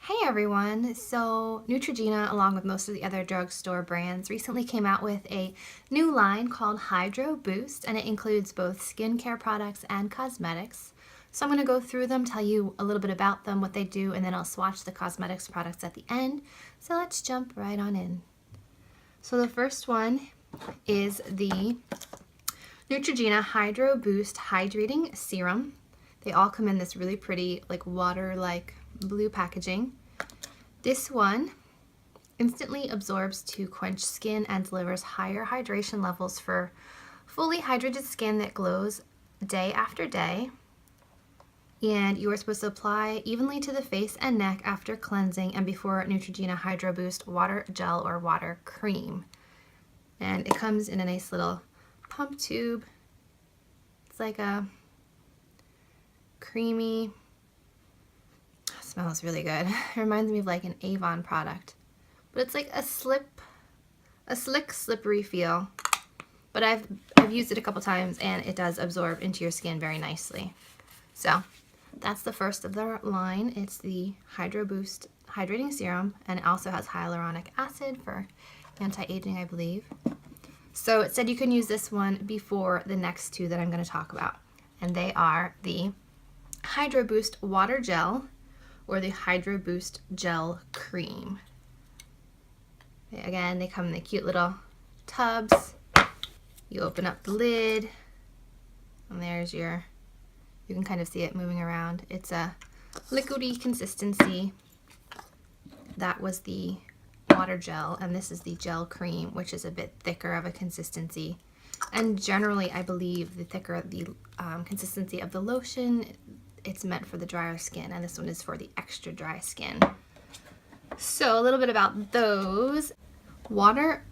Hey everyone! So Neutrogena, along with most of the other drugstore brands, recently came out with a new line called Hydro Boost, and it includes both skincare products and cosmetics. So I'm going to go through them, tell you a little bit about them, what they do, and then I'll swatch the cosmetics products at the end. So let's jump right on in. So the first one is the Neutrogena Hydro Boost Hydrating Serum. They all come in this really pretty, like water-like blue packaging. This one instantly absorbs to quench skin and delivers higher hydration levels for fully hydrated skin that glows day after day. And you are supposed to apply evenly to the face and neck after cleansing and before Neutrogena Hydro Boost Water Gel or Water Cream. And it comes in a nice little pump tube. It's like a creamy, smells really good. It reminds me of like an Avon product, but it's like a slick, slippery feel. But I've used it a couple times and it does absorb into your skin very nicely. So that's the first of their line. It's the Hydro Boost Hydrating Serum, and it also has hyaluronic acid for anti-aging, I believe. So it said you can use this one before the next two that I'm going to talk about, and they are the Hydro Boost Water Gel or the Hydro Boost Gel Cream. Again, they come in the cute little tubs. You open up the lid, and there's your, you can kind of see it moving around. It's a liquidy consistency. That was the water gel, and this is the gel cream, which is a bit thicker of a consistency. And generally, I believe the thicker the consistency of the lotion, it's meant for the drier skin, and this one is for the extra dry skin. So a little bit about those. Water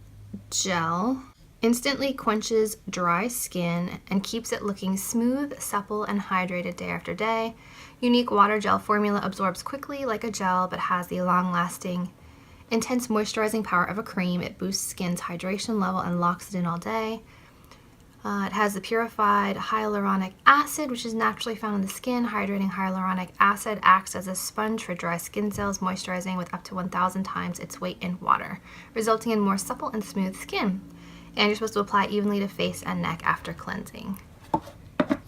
gel instantly quenches dry skin and keeps it looking smooth, supple, and hydrated day after day. Unique water gel formula absorbs quickly like a gel, but has the long-lasting, intense moisturizing power of a cream. It boosts skin's hydration level and locks it in all day. It has the purified hyaluronic acid, which is naturally found in the skin. Hydrating hyaluronic acid acts as a sponge for dry skin cells, moisturizing with up to 1,000 times its weight in water, resulting in more supple and smooth skin. And you're supposed to apply evenly to face and neck after cleansing.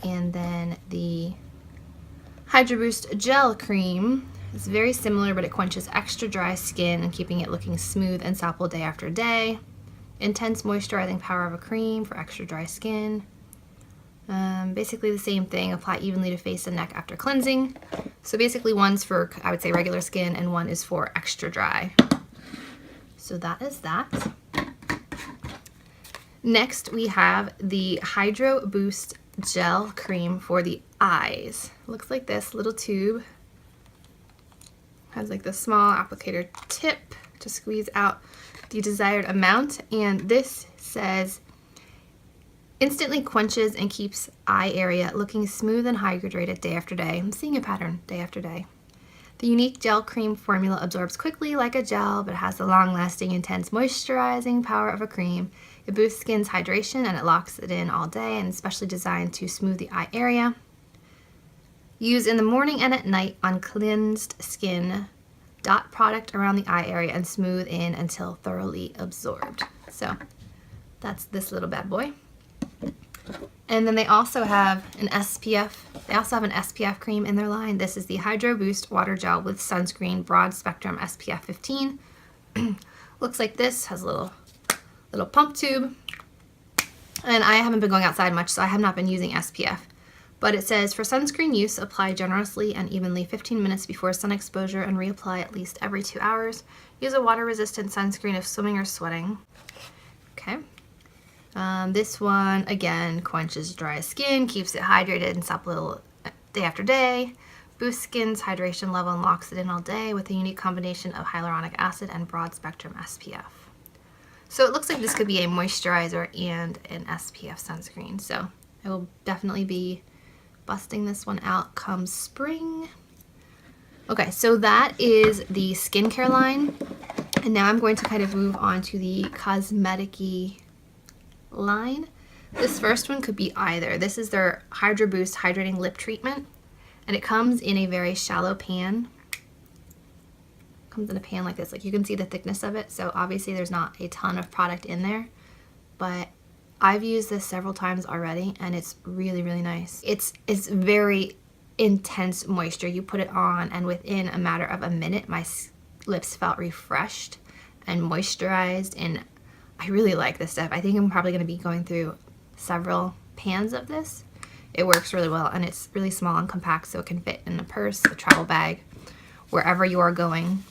And then the Hydro Boost Gel Cream is very similar, but it quenches extra dry skin and keeping it looking smooth and supple day after day. Intense moisturizing power of a cream for extra dry skin. Basically the same thing, apply evenly to face and neck after cleansing. So basically one's for, I would say, regular skin, and one is for extra dry. So that is that. Next we have the Hydro Boost Gel Cream for the eyes. Looks like this little tube. Has like the small applicator tip to squeeze out the desired amount, and this says instantly quenches and keeps eye area looking smooth and hydrated day after day. I'm seeing a pattern day after day. The unique gel cream formula absorbs quickly like a gel, but has the long-lasting, intense moisturizing power of a cream. It boosts skin's hydration and it locks it in all day, and especially designed to smooth the eye area. Use in the morning and at night on cleansed skin. Dot product around the eye area and smooth in until thoroughly absorbed. So that's this little bad boy. And then they also have an SPF. They also have an SPF cream in their line. This is the Hydro Boost Water Gel with Sunscreen Broad Spectrum SPF 15. Looks like this. Has a little pump tube. And I haven't been going outside much, so I have not been using SPF. But it says, for sunscreen use, apply generously and evenly 15 minutes before sun exposure and reapply at least every 2 hours. Use a water-resistant sunscreen if swimming or sweating. Okay. This one, again, quenches dry skin, keeps it hydrated and supple day after day, boosts skin's hydration level and locks it in all day with a unique combination of hyaluronic acid and broad-spectrum SPF. So it looks like this could be a moisturizer and an SPF sunscreen. So I will definitely be busting this one out come spring. Okay, so that is the skincare line. And now I'm going to kind of move on to the cosmetic-y line. This first one could be either. This is their Hydro Boost Hydrating Lip Treatment, and it comes in a very shallow pan. Comes in a pan like this. Like you can see the thickness of it. So obviously there's not a ton of product in there, but I've used this several times already and it's really, really nice. It's very intense moisture. You put it on and within a matter of a minute, my lips felt refreshed and moisturized, and I really like this stuff. I think I'm probably going to be going through several pans of this. It works really well and it's really small and compact, so it can fit in a purse, a travel bag, wherever you are going.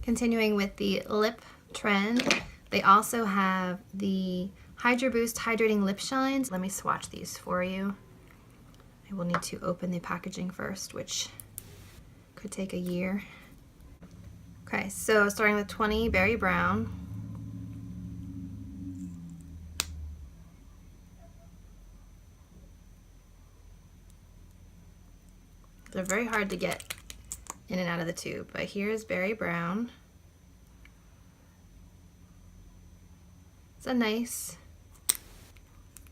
Continuing with the lip trend, they also have the Hydra Boost Hydrating Lip Shines. Let me swatch these for you. I will need to open the packaging first, which could take a year. Okay, so starting with 20 Berry Brown. They're very hard to get in and out of the tube, but here's Berry Brown. It's a nice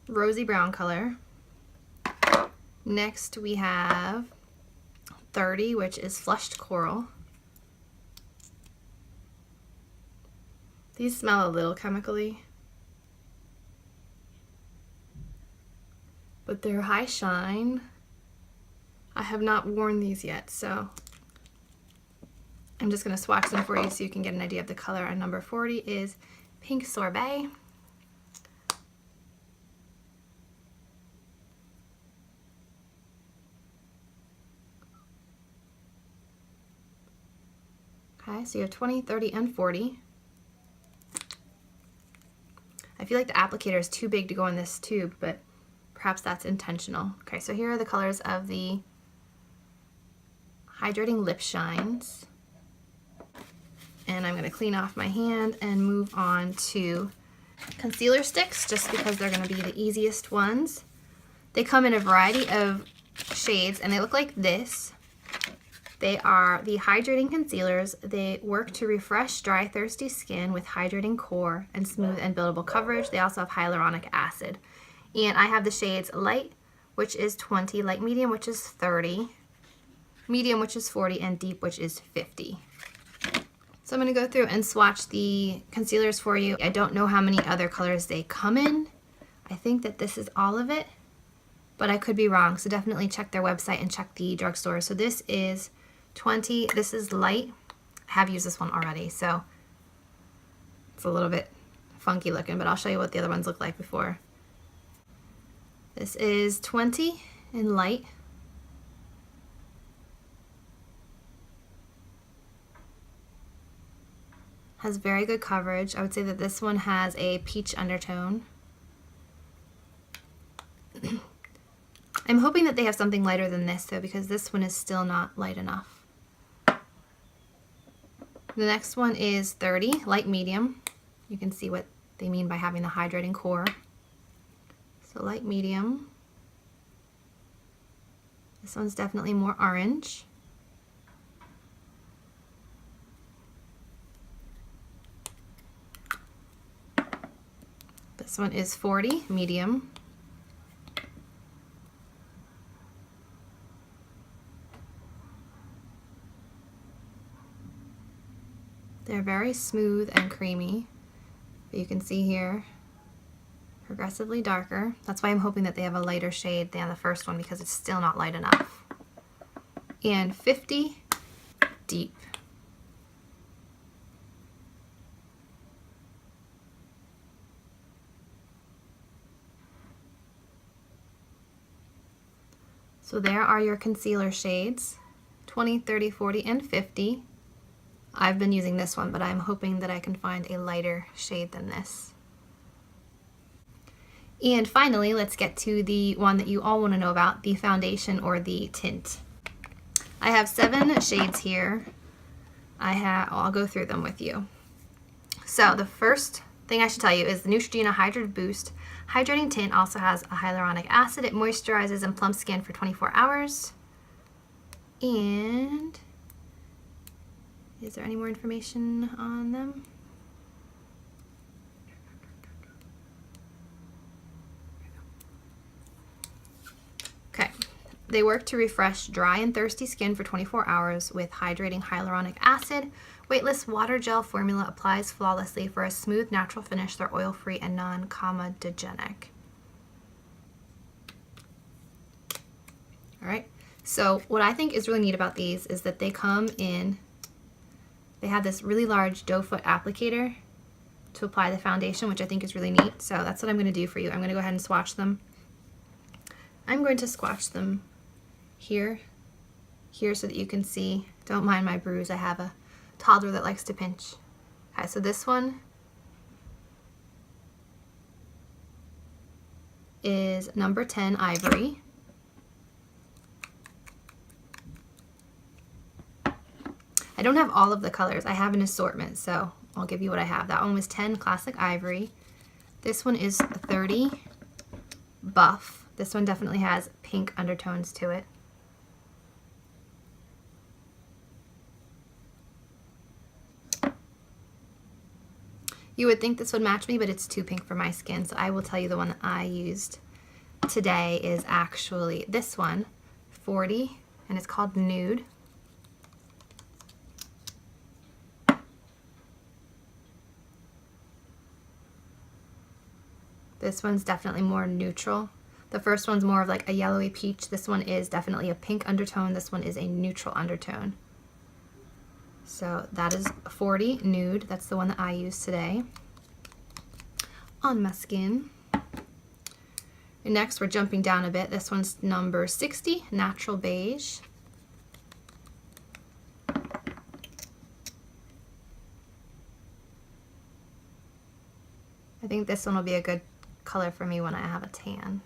rosy brown color. Next we have 30, which is Flushed Coral. These smell a little chemically, but they're high shine. I have not worn these yet, so I'm just going to swatch them for you so you can get an idea of the color. And number 40 is Pink Sorbet. Okay, so you have 20, 30, and 40. I feel like the applicator is too big to go in this tube, but perhaps that's intentional. Okay, so here are the colors of the Hydrating Lip Shines. And I'm going to clean off my hand and move on to concealer sticks, just because they're going to be the easiest ones. They come in a variety of shades and they look like this. They are the hydrating concealers. They work to refresh dry, thirsty skin with hydrating core and smooth and buildable coverage. They also have hyaluronic acid. And I have the shades Light, which is 20, Light Medium, which is 30, Medium, which is 40, and Deep, which is 50. So I'm going to go through and swatch the concealers for you. I don't know how many other colors they come in. I think that this is all of it, but I could be wrong. So definitely check their website and check the drugstore. So this is 20. This is Light. I have used this one already, so it's a little bit funky looking, but I'll show you what the other ones look like before. This is 20 in Light. Has very good coverage. I would say that this one has a peach undertone. I'm hoping that they have something lighter than this though, because this one is still not light enough. The next one is 30, Light Medium. You can see what they mean by having the hydrating core. So Light Medium. This one's definitely more orange. This one is 40, Medium. They're very smooth and creamy. But you can see here, progressively darker. That's why I'm hoping that they have a lighter shade than the first one, because it's still not light enough. And 50, Deep. So there are your concealer shades, 20, 30, 40, and 50. I've been using this one, but I'm hoping that I can find a lighter shade than this. And finally, let's get to the one that you all want to know about, the foundation or the tint. I have 7 shades here. I'll go through them with you. So the first thing I should tell you is the Neutrogena Hydra Boost Hydrating Tint also has a hyaluronic acid. It moisturizes and plumps skin for 24 hours. And is there any more information on them? Okay, They work to refresh dry and thirsty skin for 24 hours with hydrating hyaluronic acid. Weightless water gel formula applies flawlessly for a smooth, natural finish. They're oil-free and non-comedogenic. All right, so what I think is really neat about these is that they come in, they have this really large doe foot applicator to apply the foundation, which I think is really neat. So that's what I'm going to do for you. I'm going to go ahead and swatch them. I'm going to swatch them here so that you can see. Don't mind my bruise. I have a toddler that likes to pinch. Okay, so this one is number 10 Ivory. I don't have all of the colors. I have an assortment, so I'll give you what I have. That one was 10 Classic Ivory. This one is 30 Buff. This one definitely has pink undertones to it. You would think this would match me, but it's too pink for my skin, so I will tell you the one that I used today is actually this one, 40, and it's called Nude. This one's definitely more neutral. The first one's more of like a yellowy peach. This one is definitely a pink undertone. This one is a neutral undertone. So that is 40 Nude. That's the one that I used today on my skin. And next we're jumping down a bit. This one's number 60, Natural Beige. I think this one will be a good color for me when I have a tan.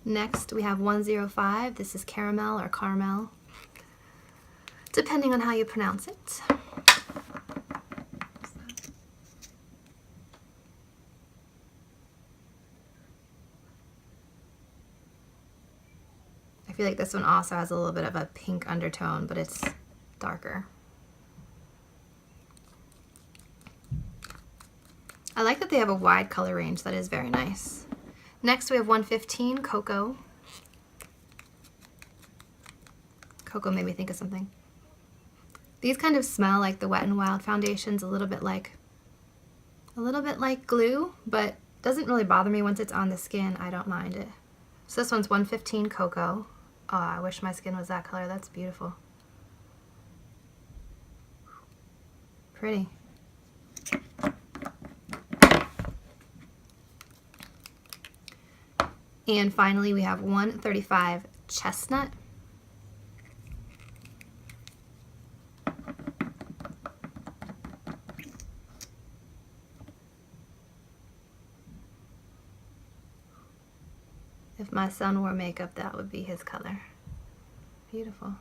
Next we have 105. This is Caramel or Caramel, depending on how you pronounce it. I feel like this one also has a little bit of a pink undertone, but it's darker. I like that they have a wide color range. That is very nice. Next we have 115 Cocoa. Cocoa made me think of something. These kind of smell like the Wet n Wild foundations, a little bit like glue, but doesn't really bother me once it's on the skin. I don't mind it. So this one's 115 Cocoa. Oh, I wish my skin was that color. That's beautiful. Pretty. And finally we have 135 Chestnut. If my son wore makeup, that would be his color. Beautiful.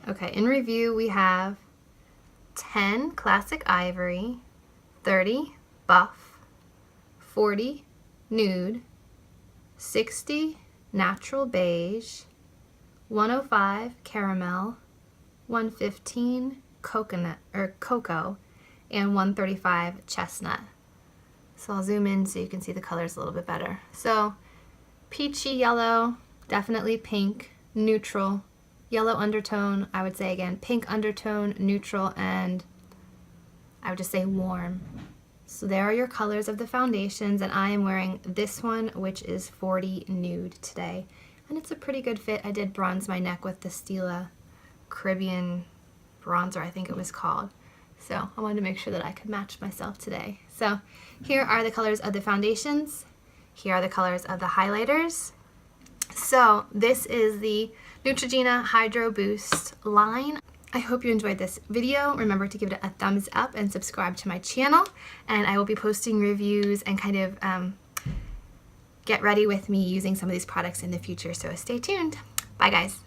Okay, in review we have 10 Classic Ivory, 30 Buff, 40 Nude, 60 Natural Beige, 105 Caramel, 115 Coconut or Cocoa, and 135 Chestnut. So I'll zoom in so you can see the colors a little bit better. So peachy yellow, definitely pink, neutral, yellow undertone, I would say again, pink undertone, neutral, and I would just say warm. So there are your colors of the foundations, and I am wearing this one, which is 40 Nude today. And it's a pretty good fit. I did bronze my neck with the Stila Caribbean bronzer, I think it was called. So I wanted to make sure that I could match myself today. So here are the colors of the foundations. Here are the colors of the highlighters. So this is the Neutrogena Hydro Boost line. I hope you enjoyed this video. Remember to give it a thumbs up and subscribe to my channel. And I will be posting reviews and kind of get ready with me using some of these products in the future. So stay tuned. Bye guys.